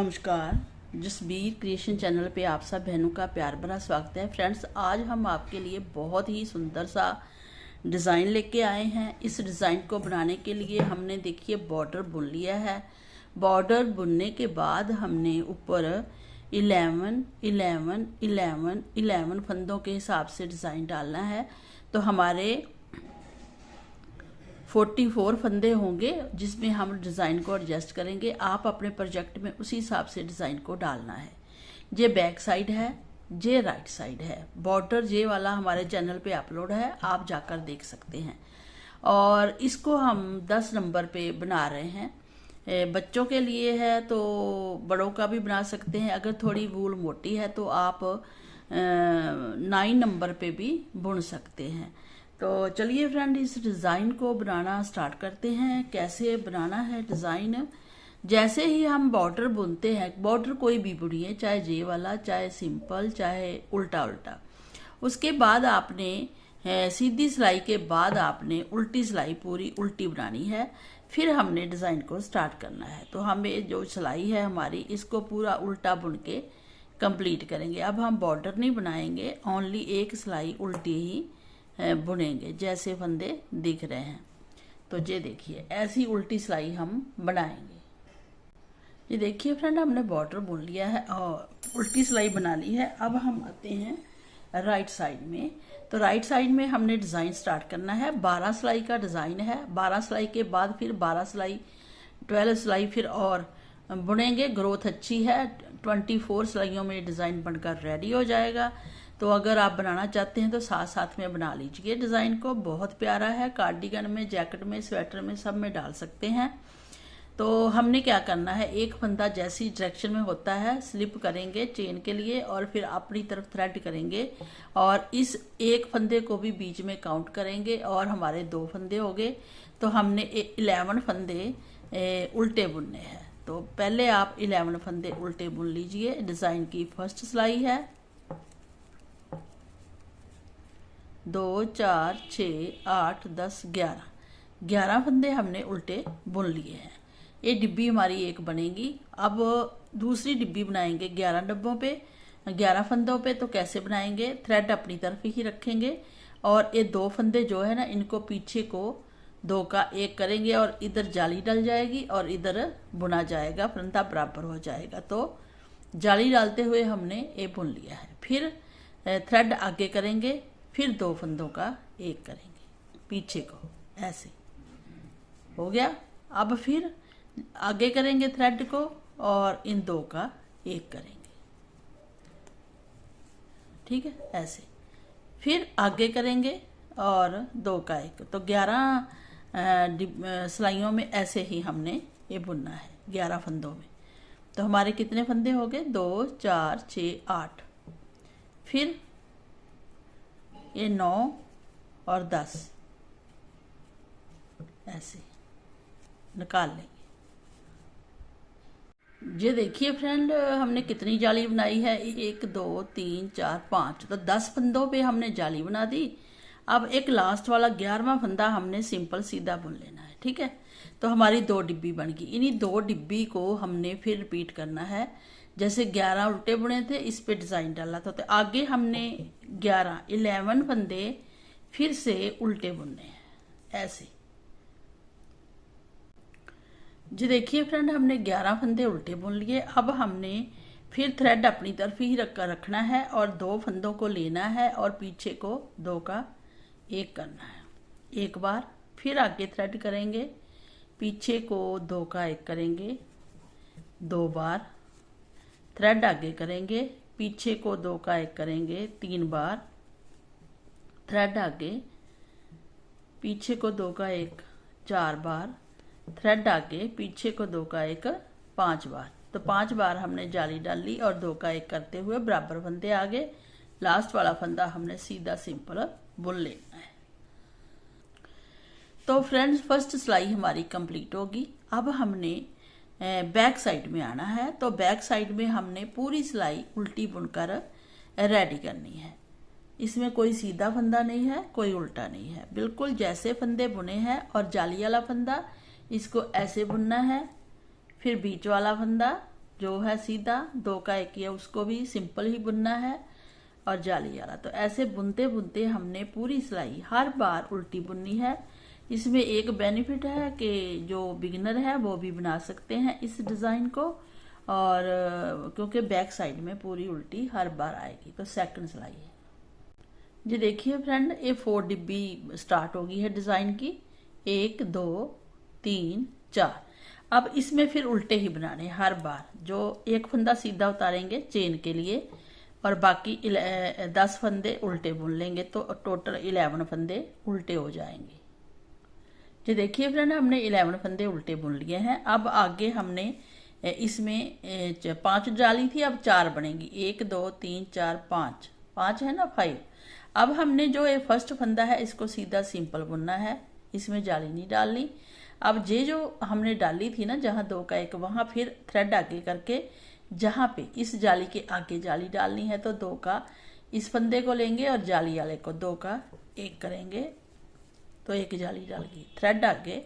नमस्कार। Jasbir creation channel पे आप सब बहनों का प्यार भरा स्वागत है। फ्रेंड्स, आज हम आपके लिए बहुत ही सुंदर सा डिज़ाइन लेके आए हैं। इस डिज़ाइन को बनाने के लिए हमने देखिए बॉर्डर बुन लिया है। बॉर्डर बुनने के बाद हमने ऊपर 11 11 11 11 फंदों के हिसाब से डिज़ाइन डालना है। तो हमारे 44 फंदे होंगे जिसमें हम डिज़ाइन को एडजस्ट करेंगे। आप अपने प्रोजेक्ट में उसी हिसाब से डिज़ाइन को डालना है। ये बैक साइड है, ये राइट साइड है। बॉर्डर ये वाला हमारे चैनल पे अपलोड है, आप जाकर देख सकते हैं। और इसको हम 10 नंबर पे बना रहे हैं। बच्चों के लिए है तो बड़ों का भी बना सकते हैं। अगर थोड़ी वूल मोटी है तो आप 9 नंबर पे भी बुन सकते हैं। तो चलिए फ्रेंड, इस डिज़ाइन को बनाना स्टार्ट करते हैं। कैसे बनाना है डिज़ाइन, जैसे ही हम बॉर्डर बुनते हैं, बॉर्डर कोई भी बुनिए, चाहे जे वाला, चाहे सिंपल, चाहे उल्टा उल्टा। उसके बाद आपने सीधी सिलाई के बाद आपने उल्टी सिलाई पूरी उल्टी बनानी है। फिर हमने डिज़ाइन को स्टार्ट करना है। तो हमें जो सिलाई है हमारी, इसको पूरा उल्टा बुन के कंप्लीट करेंगे। अब हम बॉर्डर नहीं बनाएंगे, ओनली एक सिलाई उल्टी ही बुनेंगे जैसे फंदे दिख रहे हैं। तो ये देखिए, ऐसी उल्टी सिलाई हम बनाएंगे। ये देखिए फ्रेंड, हमने बॉर्डर बुन लिया है और उल्टी सिलाई बना ली है। अब हम आते हैं राइट साइड में। तो राइट साइड में हमने डिज़ाइन स्टार्ट करना है। 12 सिलाई का डिज़ाइन है। 12 सिलाई के बाद फिर 12 सिलाई, 12 सिलाई फिर और बुनेंगे। ग्रोथ अच्छी है। 24 सिलाइयों में डिज़ाइन बनकर रेडी हो जाएगा। तो अगर आप बनाना चाहते हैं तो साथ साथ में बना लीजिए। डिज़ाइन को बहुत प्यारा है। कार्डिगन में, जैकेट में, स्वेटर में, सब में डाल सकते हैं। तो हमने क्या करना है, एक फंदा जैसी डायरेक्शन में होता है स्लिप करेंगे चेन के लिए और फिर अपनी तरफ थ्रेड करेंगे और इस एक फंदे को भी बीच में काउंट करेंगे और हमारे 2 फंदे हो गए। तो हमने 11 फंदे उल्टे बुनने हैं। तो पहले आप 11 फंदे उल्टे बुन लीजिए। डिज़ाइन की फर्स्ट सिलाई है। 2 4 6 8 10 11 फंदे हमने उल्टे बुन लिए हैं। ये डिब्बी हमारी एक बनेगी। अब दूसरी डिब्बी बनाएंगे 11 डब्बों पे, 11 फंदों पे। तो कैसे बनाएंगे, थ्रेड अपनी तरफ ही रखेंगे और ये 2 फंदे जो है ना, इनको पीछे को 2 का 1 करेंगे और इधर जाली डल जाएगी और इधर बुना जाएगा, फंदा बराबर हो जाएगा। तो जाली डालते हुए हमने ये बुन लिया है। फिर थ्रेड आगे करेंगे, फिर 2 फंदों का 1 करेंगे पीछे को, ऐसे हो गया। अब फिर आगे करेंगे थ्रेड को और इन 2 का 1 करेंगे, ठीक है, ऐसे। फिर आगे करेंगे और 2 का 1। तो 11 सिलाइयों में ऐसे ही हमने ये बुनना है, 11 फंदों में। तो हमारे कितने फंदे हो गए, 2 4 6 8। फिर ये 9 और 10 ऐसे निकाल लेंगे। ये देखिए फ्रेंड, हमने कितनी जाली बनाई है, 1 2 3 4 5। तो 10 फंदों पे हमने जाली बना दी। अब एक लास्ट वाला 11वां फंदा हमने सिंपल सीधा बुन लेना है, ठीक है। तो हमारी 2 डिब्बी बन गई। इन्हीं 2 डिब्बी को हमने फिर रिपीट करना है। जैसे 11 उल्टे बुने थे, इस पे डिज़ाइन डाला था, तो आगे हमने 11 फंदे फिर से उल्टे बुनने हैं, ऐसे। जी देखिए फ्रेंड, हमने 11 फंदे उल्टे बुन लिए। अब हमने फिर थ्रेड अपनी तरफ ही रखना है और 2 फंदों को लेना है और पीछे को 2 का 1 करना है। एक बार फिर आगे थ्रेड करेंगे, पीछे को 2 का 1 करेंगे, 2 बार थ्रेड आगे करेंगे, पीछे को 2 का 1 करेंगे, 3 बार थ्रेड आगे, पीछे को 2 का 1 4 बार थ्रेड आगे, पीछे को 2 का 1 5 बार। तो 5 बार हमने जाली डाली और 2 का 1 करते हुए बराबर फंदे आगे। लास्ट वाला फंदा हमने सीधा सिंपल बुन लेना है। तो फ्रेंड्स, फर्स्ट सिलाई हमारी कंप्लीट होगी। अब हमने बैक साइड में आना है। तो बैक साइड में हमने पूरी सिलाई उल्टी बुनकर रेडी करनी है। इसमें कोई सीधा फंदा नहीं है, कोई उल्टा नहीं है, बिल्कुल जैसे फंदे बुने हैं। और जाली वाला फंदा, इसको ऐसे बुनना है, फिर बीच वाला फंदा जो है सीधा, 2 का 1 किया उसको भी सिंपल ही बुनना है और जाली वाला। तो ऐसे बुनते बुनते हमने पूरी सिलाई हर बार उल्टी बुननी है। इसमें एक बेनिफिट है कि जो बिगिनर है वो भी बना सकते हैं इस डिज़ाइन को, और क्योंकि बैक साइड में पूरी उल्टी हर बार आएगी। तो सेकंड सिलाई है जी। देखिए फ्रेंड, ये 4 डिब्बी स्टार्ट होगी है डिज़ाइन की, 1 2 3 4। अब इसमें फिर उल्टे ही बनाने हर बार। जो एक फंदा सीधा उतारेंगे चेन के लिए और बाकी 10 फंदे उल्टे बुन लेंगे, तो टोटल 11 फंदे उल्टे हो जाएंगे। जो देखिए फ्रेंड, हमने 11 फंदे उल्टे बुन लिए हैं। अब आगे हमने इसमें 5 जाली थी, अब 4 बनेगी। 1 2 3 4 5, 5 है ना, 5। अब हमने जो ये फर्स्ट फंदा है इसको सीधा सिंपल बुनना है, इसमें जाली नहीं डालनी। अब ये जो हमने डाली थी ना जहाँ 2 का 1, वहां फिर थ्रेड आगे करके जहाँ पे इस जाली के आगे जाली डालनी है, तो 2 का इस फंदे को लेंगे और जाली वाले को 2 का 1 करेंगे, तो 1 जाली डाल गई। थ्रेड आगे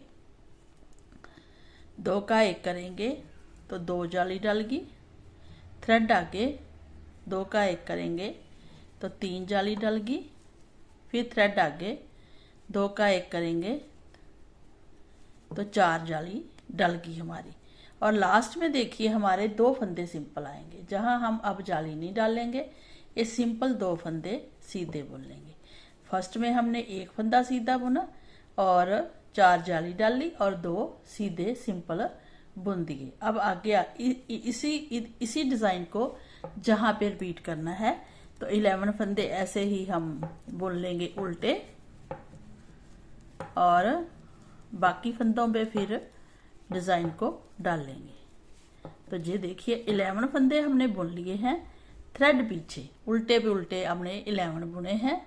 2 का 1 करेंगे तो 2 जाली डाल गई। थ्रेड आगे 2 का 1 करेंगे तो 3 जाली डल गई। फिर थ्रेड आगे 2 का 1 करेंगे तो 4 जाली डल गई हमारी। और लास्ट में देखिए हमारे 2 फंदे सिंपल आएंगे, जहां हम अब जाली नहीं डालेंगे, ये सिंपल 2 फंदे सीधे बुन लेंगे। फर्स्ट में हमने 1 फंदा सीधा बुना और 4 जाली डाली और 2 सीधे सिंपल बुन दिए। अब आगे इसी डिजाइन को जहां पे रिपीट करना है, तो 11 फंदे ऐसे ही हम बुन लेंगे उल्टे, और बाकी फंदों पे फिर डिजाइन को डाल लेंगे। तो ये देखिए 11 फंदे हमने बुन लिए हैं। थ्रेड पीछे उल्टे पे उल्टे हमने 11 बुने हैं,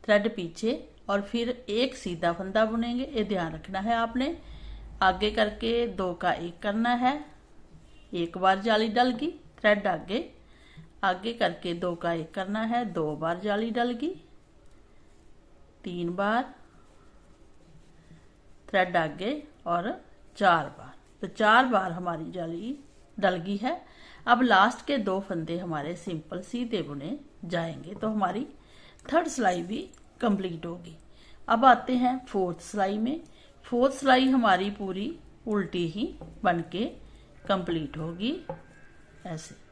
थ्रेड पीछे, और फिर 1 सीधा फंदा बुनेंगे। ये ध्यान रखना है आपने। आगे करके 2 का 1 करना है, 1 बार जाली डल गई। थ्रेड आगे आगे करके 2 का 1 करना है, 2 बार जाली डल गई। 3 बार थ्रेड आगे और 4 बार, तो 4 बार हमारी जाली डल गई है। अब लास्ट के 2 फंदे हमारे सिंपल सीधे बुने जाएंगे, तो हमारी थर्ड सिलाई भी कंप्लीट होगी। अब आते हैं फोर्थ सिलाई में। फोर्थ सिलाई हमारी पूरी उल्टी ही बन के कंप्लीट होगी ऐसे।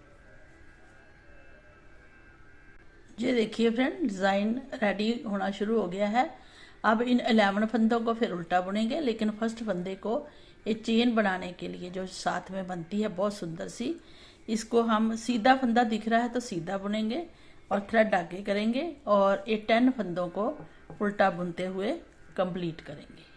ये देखिए फ्रेंड, डिजाइन रेडी होना शुरू हो गया है। अब इन 11 फंदों को फिर उल्टा बुनेंगे, लेकिन फर्स्ट फंदे को ये चेन बनाने के लिए जो साथ में बनती है बहुत सुंदर सी, इसको हम सीधा फंदा दिख रहा है तो सीधा बुनेंगे और थ्रेड आगे करेंगे, और ये 10 फंदों को उल्टा बुनते हुए कंप्लीट करेंगे।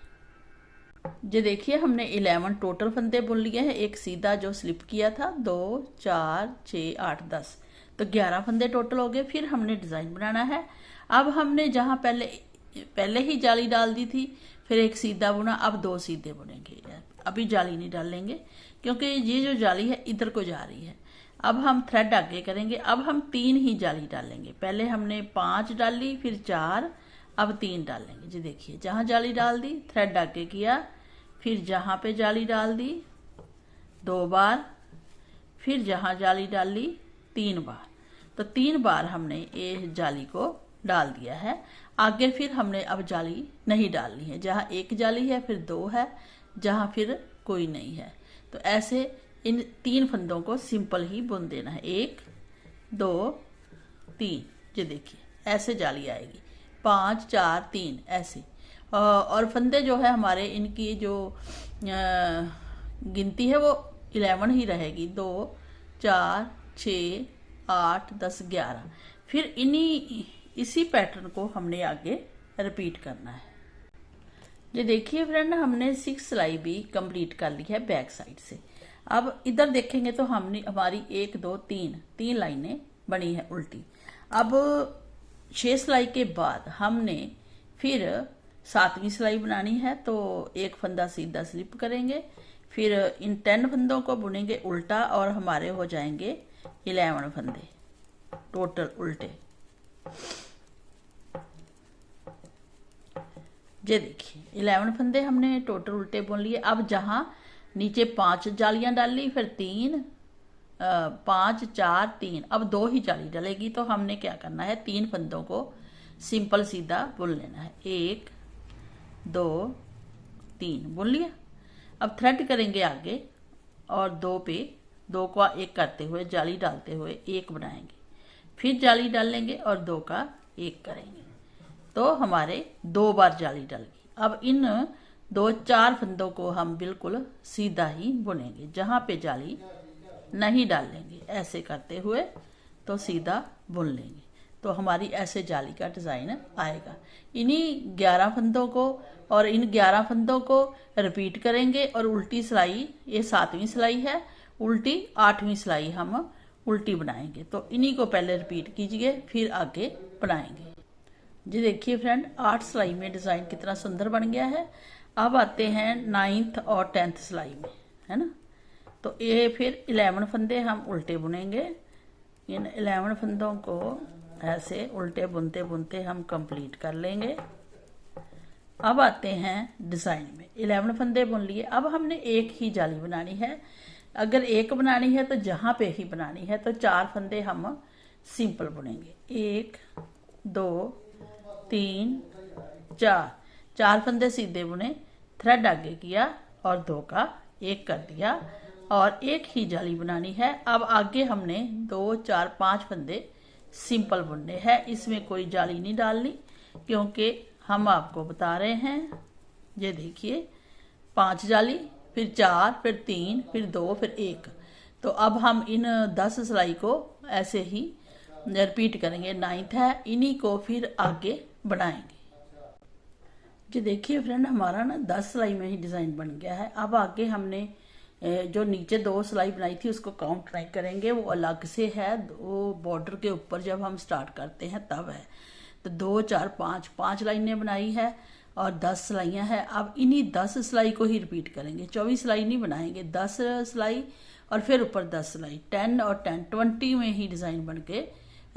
ये देखिए हमने 11 टोटल फंदे बुन लिए हैं। एक सीधा जो स्लिप किया था 2 4 6 8 10, तो 11 फंदे टोटल हो गए। फिर हमने डिजाइन बनाना है। अब हमने जहां पहले ही जाली डाल दी थी, फिर एक सीधा बुना, अब 2 सीधे बुनेंगे। अभी जाली नहीं डालेंगे क्योंकि ये जो जाली है इधर को जा रही है। अब हम थ्रेड आगे करेंगे। अब हम 3 ही जाली डालेंगे। पहले हमने 5 डाली, फिर 4, अब 3 डालेंगे। जी देखिए, जहां जाली डाल दी थ्रेड आगे किया, फिर जहां पे जाली डाल दी 2 बार, फिर जहां जाली डाली 3 बार, तो 3 बार हमने ये जाली को डाल दिया है। आगे फिर हमने अब जाली नहीं डालनी है। जहां 1 जाली है फिर 2 है, जहां फिर कोई नहीं है। तो ऐसे इन 3 फंदों को सिंपल ही बुन देना है। 1 2 3, ये देखिए ऐसे जाली आएगी। 5 4 3 ऐसे। और फंदे जो है हमारे, इनकी जो गिनती है वो 11 ही रहेगी। 2 4 6 8 10 11। फिर इसी पैटर्न को हमने आगे रिपीट करना है। ये देखिए फ्रेंड, हमने 6 सिलाई भी कंप्लीट कर ली है बैक साइड से। अब इधर देखेंगे तो हमारी 1 2 3 लाइनें बनी है उल्टी। अब 6 सिलाई के बाद हमने फिर 7वीं सिलाई बनानी है, तो 1 फंदा सीधा स्लिप करेंगे। फिर इन 10 फंदों को बुनेंगे उल्टा, और हमारे हो जाएंगे 11 फंदे टोटल उल्टे। ये देखिए 11 फंदे हमने टोटल उल्टे बुन लिए। अब जहां नीचे 5 जालियां डाली, फिर 3 5 4 3, अब 2 ही जाली डलेगी। तो हमने क्या करना है, 3 फंदों को सिंपल सीधा बुन लेना है। 1 2 3 बुन लिया। अब थ्रेड करेंगे आगे और 2 पे 2 का 1 करते हुए जाली डालते हुए 1 बनाएंगे, फिर जाली डाल लेंगे और 2 का 1 करेंगे, तो हमारे 2 बार जाली डल गई। अब इन 2 4 फंदों को हम बिल्कुल सीधा ही बुनेंगे, जहां पे जाली नहीं डाल लेंगे, ऐसे करते हुए तो सीधा बुन लेंगे, तो हमारी ऐसे जाली का डिज़ाइन आएगा। इन्हीं 11 फंदों को और इन 11 फंदों को रिपीट करेंगे और उल्टी सिलाई, ये 7वीं सिलाई है, उल्टी 8वीं सिलाई हम उल्टी बनाएंगे। तो इन्हीं को पहले रिपीट कीजिए, फिर आगे बनाएंगे। जी देखिए फ्रेंड, 8 सिलाई में डिज़ाइन कितना सुंदर बन गया है। अब आते हैं 9th और 10th सिलाई में, है ना। तो ये फिर 11 फंदे हम उल्टे बुनेंगे। इन 11 फंदों को ऐसे उल्टे बुनते बुनते हम कंप्लीट कर लेंगे। अब आते हैं डिज़ाइन में, 11 फंदे बुन लिए। अब हमने एक ही जाली बनानी है। अगर एक बनानी है तो जहाँ पे ही बनानी है, तो 4 फंदे हम सिंपल बुनेंगे। 1 2 3 4 फंदे सीधे बुने, थ्रेड आगे किया और 2 का 1 कर दिया और एक ही जाली बनानी है। अब आगे हमने 2 4 5 फंदे सिंपल बुनने हैं, इसमें कोई जाली नहीं डालनी, क्योंकि हम आपको बता रहे हैं। ये देखिए, 5 जाली, फिर 4, फिर 3, फिर 2, फिर 1। तो अब हम इन 10 सिलाई को ऐसे ही रिपीट करेंगे। 9th है, इन्हीं को फिर आगे बढ़ाएंगे। जी देखिए फ्रेंड, हमारा ना 10 सिलाई में ही डिज़ाइन बन गया है। अब आगे हमने जो नीचे 2 सिलाई बनाई थी उसको काउंट नहीं करेंगे, वो अलग से है, वो बॉर्डर के ऊपर जब हम स्टार्ट करते हैं तब है। तो 2 4 5 लाइनें बनाई है और 10 सिलाइयाँ हैं। अब इन्हीं 10 सिलाई को ही रिपीट करेंगे, 24 सिलाई नहीं बनाएंगे। 10 सिलाई और फिर ऊपर 10 सिलाई, 10 और 10 20 में ही डिज़ाइन बन के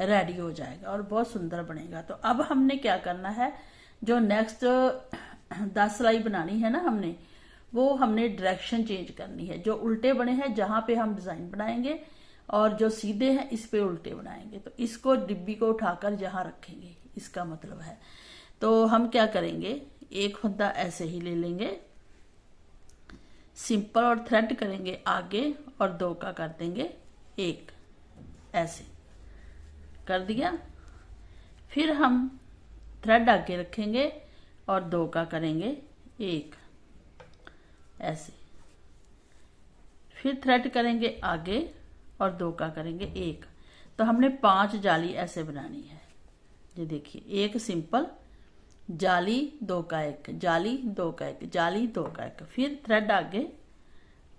रेडी हो जाएगा और बहुत सुंदर बनेगा। तो अब हमने क्या करना है, जो नेक्स्ट 10 सिलाई बनानी है ना हमने, वो हमने डायरेक्शन चेंज करनी है। जो उल्टे बने हैं जहां पे हम डिज़ाइन बनाएंगे और जो सीधे हैं इस पे उल्टे बनाएंगे। तो इसको डिब्बी को उठाकर जहां रखेंगे, इसका मतलब है। तो हम क्या करेंगे, एक फंदा ऐसे ही ले लेंगे सिंपल और थ्रेड करेंगे आगे और 2 का कर देंगे 1, ऐसे कर दिया। फिर हम थ्रेड आगे रखेंगे और 2 का करेंगे 1, ऐसे। फिर थ्रेड करेंगे आगे और 2 का करेंगे 1। तो हमने 5 जाली ऐसे बनानी है। ये देखिए, 1 सिंपल, जाली 2 का 1, जाली 2 का 1, जाली 2 का 1, फिर थ्रेड आगे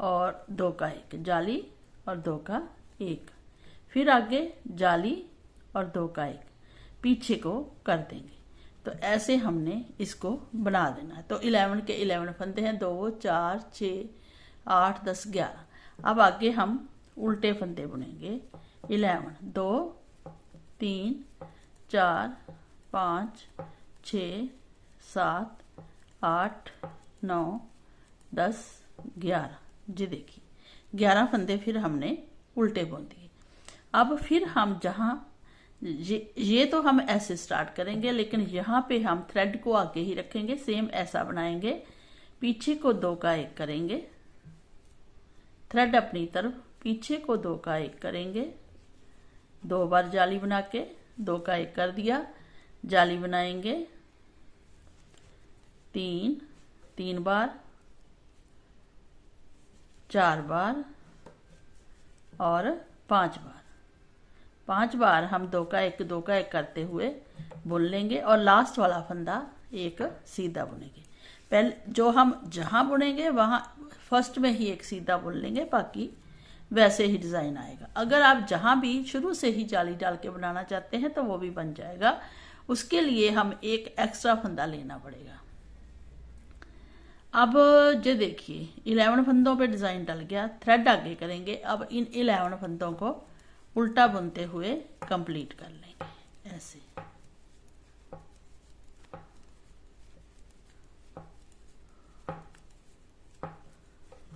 और 2 का 1, जाली और 2 का 1, फिर आगे जाली और 2 का 1, पीछे को कर देंगे। तो ऐसे हमने इसको बना देना है। तो 11 के 11 फंदे हैं, 2 4 6 8 10 11। अब आगे हम उल्टे फंदे बुनेंगे। 11 2 3 4 5 6 7 8 9 10 11। जी देखिए, 11 फंदे फिर हमने उल्टे बुन दिए। अब फिर हम जहाँ ये तो हम ऐसे स्टार्ट करेंगे, लेकिन यहाँ पे हम थ्रेड को आगे ही रखेंगे, सेम ऐसा बनाएंगे। पीछे को 2 का 1 करेंगे, थ्रेड अपनी तरफ, पीछे को 2 का 1 करेंगे, 2 बार जाली बना के 2 का 1 कर दिया, जाली बनाएंगे 3 बार, 4 बार और 5 बार। 5 बार हम 2 का 1 2 का 1 करते हुए बुन लेंगे और लास्ट वाला फंदा एक सीधा बुनेंगे। पहले जो हम जहां बुनेंगे वहां फर्स्ट में ही एक सीधा बुन लेंगे, बाकी वैसे ही डिज़ाइन आएगा। अगर आप जहां भी शुरू से ही जाली डाल के बनाना चाहते हैं तो वो भी बन जाएगा, उसके लिए हम एक एक्स्ट्रा फंदा लेना पड़ेगा। अब जो देखिए, 11 फंदों पे डिज़ाइन डल गया, थ्रेड आगे करेंगे। अब इन 11 फंदों को उल्टा बुनते हुए कंप्लीट कर लेंगे, ऐसे।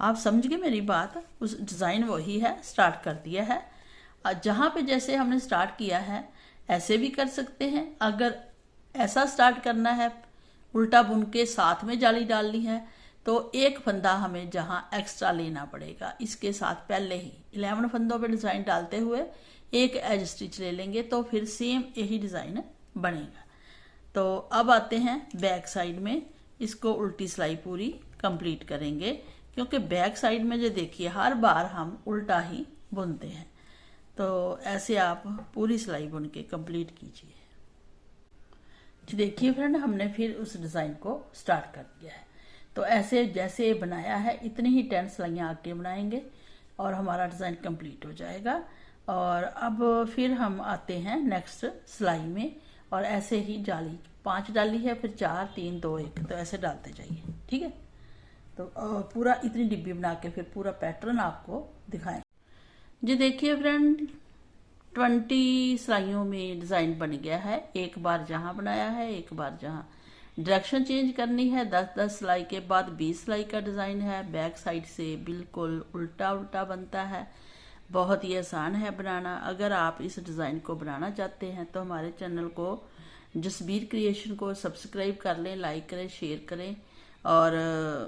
आप समझ गए मेरी बात। उस डिज़ाइन वही है, स्टार्ट कर दिया है। जहाँ पे जैसे हमने स्टार्ट किया है ऐसे भी कर सकते हैं। अगर ऐसा स्टार्ट करना है, उल्टा बुन के साथ में जाली डालनी है, तो एक फंदा हमें जहाँ एक्स्ट्रा लेना पड़ेगा। इसके साथ पहले ही 11 फंदों पे डिज़ाइन डालते हुए एक एज स्टिच ले लेंगे, तो फिर सेम यही डिज़ाइन बनेगा। तो अब आते हैं बैक साइड में, इसको उल्टी सिलाई पूरी कंप्लीट करेंगे, क्योंकि बैक साइड में जो देखिए हर बार हम उल्टा ही बुनते हैं। तो ऐसे आप पूरी सिलाई बुन के कंप्लीट कीजिए। देखिए फ्रेंड, हमने फिर उस डिज़ाइन को स्टार्ट कर दिया है। तो ऐसे जैसे बनाया है इतनी ही 10 सिलाइयाँ आगे बनाएंगे और हमारा डिज़ाइन कंप्लीट हो जाएगा। और अब फिर हम आते हैं नेक्स्ट सिलाई में, और ऐसे ही जाली 5 डाली है, फिर 4 3 2 1, तो ऐसे डालते जाइए। ठीक है, तो पूरा इतनी डिब्बी बना के फिर पूरा पैटर्न आपको दिखाएं। जी देखिए फ्रेंड, 20 सिलाइयों में डिज़ाइन बन गया है। एक बार जहाँ बनाया है, एक बार जहाँ डायरेक्शन चेंज करनी है। 10-10 सिलाई के बाद 20 सिलाई का डिज़ाइन है। बैक साइड से बिल्कुल उल्टा उल्टा बनता है। बहुत ही आसान है बनाना। अगर आप इस डिज़ाइन को बनाना चाहते हैं तो हमारे चैनल को जसबीर क्रिएशन को सब्सक्राइब कर लें, लाइक करें, शेयर करें और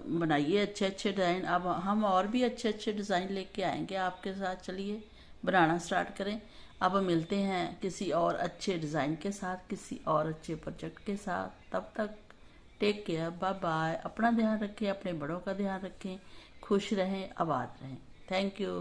बनाइए अच्छे अच्छे डिज़ाइन। अब हम और भी अच्छे अच्छे डिज़ाइन लेके आएंगे आपके साथ। चलिए बनाना स्टार्ट करें। अब मिलते हैं किसी और अच्छे डिज़ाइन के साथ, किसी और अच्छे प्रोजेक्ट के साथ। तब तक टेक केयर, बाय बाय। अपना ध्यान रखें, अपने बड़ों का ध्यान रखें, खुश रहें, आबाद रहें। Thank you.